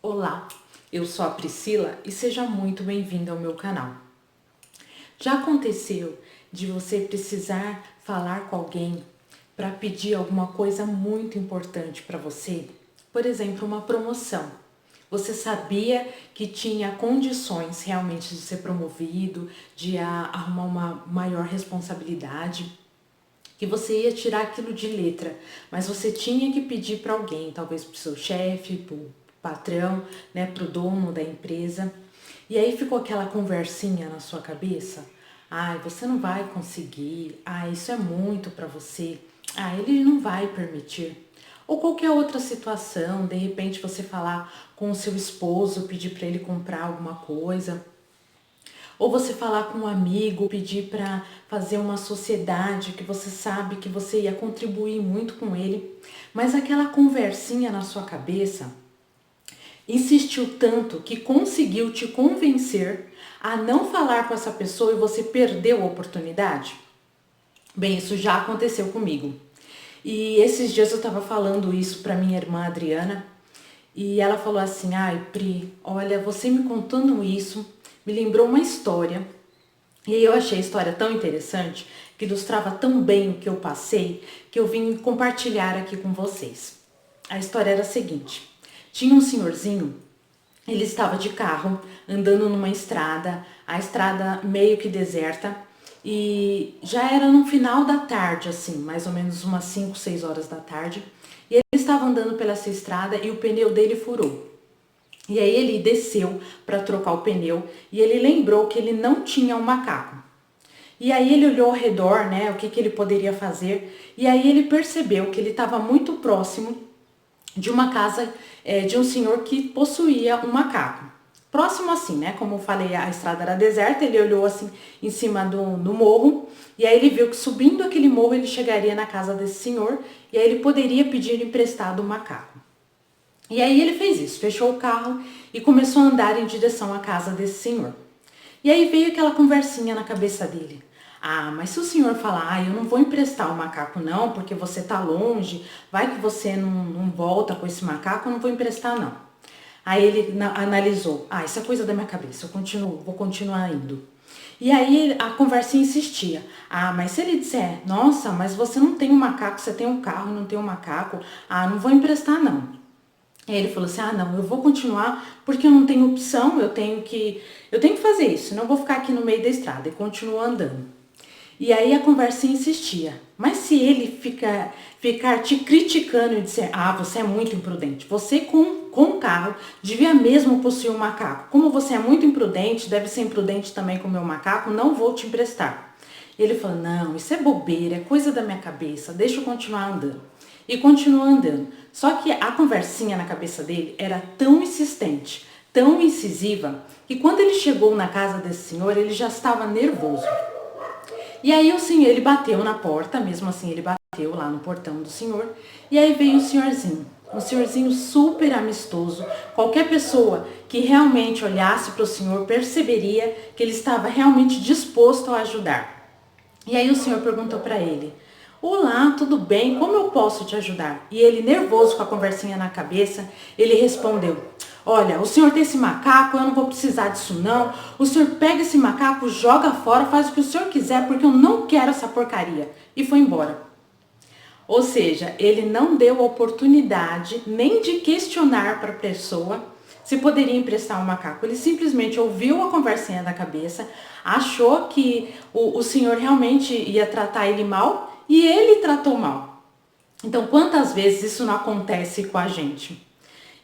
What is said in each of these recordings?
Olá, eu sou a Priscila e seja muito bem-vinda ao meu canal. Já aconteceu de você precisar falar com alguém para pedir alguma coisa muito importante para você? Por exemplo, uma promoção. Você sabia que tinha condições realmente de ser promovido, de arrumar uma maior responsabilidade, que você ia tirar aquilo de letra, mas você tinha que pedir para alguém, talvez para o seu chefe, para o patrão, né, para o dono da empresa. E aí ficou aquela conversinha na sua cabeça. Ai, você não vai conseguir. Ah, isso é muito para você. Ah, ele não vai permitir. Ou qualquer outra situação, de repente você falar com o seu esposo, pedir para ele comprar alguma coisa. Ou você falar com um amigo, pedir para fazer uma sociedade que você sabe que você ia contribuir muito com ele, mas aquela conversinha na sua cabeça insistiu tanto que conseguiu te convencer a não falar com essa pessoa e você perdeu a oportunidade? Bem, isso já aconteceu comigo. E esses dias eu estava falando isso para minha irmã Adriana e ela falou assim: ai, Pri, olha, você me contando isso me lembrou uma história. E aí eu achei a história tão interessante, que ilustrava tão bem o que eu passei, que eu vim compartilhar aqui com vocês. A história era a seguinte: tinha um senhorzinho, ele estava de carro, andando numa estrada, a estrada meio que deserta, e já era no final da tarde, assim, mais ou menos umas 5, 6 horas da tarde, e ele estava andando pela essa estrada e o pneu dele furou. E aí ele desceu para trocar o pneu e ele lembrou que ele não tinha um macaco. E aí ele olhou ao redor, né, o que ele poderia fazer, e aí ele percebeu que ele estava muito próximo de uma casa de um senhor que possuía um macaco. Próximo assim, né, como eu falei, a estrada era deserta, ele olhou assim em cima do morro, e aí ele viu que subindo aquele morro ele chegaria na casa desse senhor, e aí ele poderia pedir emprestado o macaco. E aí ele fez isso, fechou o carro e começou a andar em direção à casa desse senhor. E aí veio aquela conversinha na cabeça dele. Ah, mas se o senhor falar, eu não vou emprestar o macaco não, porque você tá longe, vai que você não volta com esse macaco, eu não vou emprestar não. Aí ele analisou, isso é coisa da minha cabeça, vou continuar indo. E aí a conversinha insistia, mas se ele disser, nossa, mas você não tem um macaco, você tem um carro, não tem um macaco, não vou emprestar não. Aí ele falou assim, não, eu vou continuar porque eu não tenho opção, eu tenho que fazer isso, não vou ficar aqui no meio da estrada, e continuou andando. E aí a conversinha insistia, mas se ele ficar te criticando e dizer, você é muito imprudente, você com o carro devia mesmo possuir um macaco, como você é muito imprudente, deve ser imprudente também com o meu macaco, não vou te emprestar. Ele falou, não, isso é bobeira, é coisa da minha cabeça, deixa eu continuar andando. E continuou andando. Só que a conversinha na cabeça dele era tão insistente, tão incisiva, que quando ele chegou na casa desse senhor, ele já estava nervoso. E aí o senhor, ele bateu na porta, mesmo assim ele bateu lá no portão do senhor, e aí veio um senhorzinho super amistoso. Qualquer pessoa que realmente olhasse para o senhor perceberia que ele estava realmente disposto a ajudar. E aí o senhor perguntou para ele, olá, tudo bem? Como eu posso te ajudar? E ele, nervoso com a conversinha na cabeça, ele respondeu, olha, o senhor tem esse macaco, eu não vou precisar disso não. O senhor pega esse macaco, joga fora, faz o que o senhor quiser, porque eu não quero essa porcaria. E foi embora. Ou seja, ele não deu a oportunidade nem de questionar para a pessoa se poderia emprestar um macaco. Ele simplesmente ouviu a conversinha da cabeça, achou que o senhor realmente ia tratar ele mal, e ele tratou mal. Então, quantas vezes isso não acontece com a gente?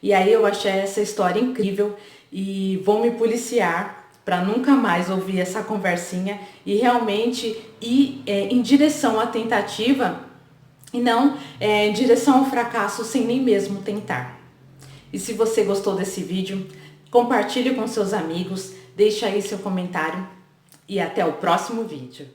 E aí eu achei essa história incrível e vou me policiar para nunca mais ouvir essa conversinha e realmente ir em direção à tentativa e não em direção ao fracasso sem nem mesmo tentar. E se você gostou desse vídeo, compartilhe com seus amigos, deixa aí seu comentário e até o próximo vídeo.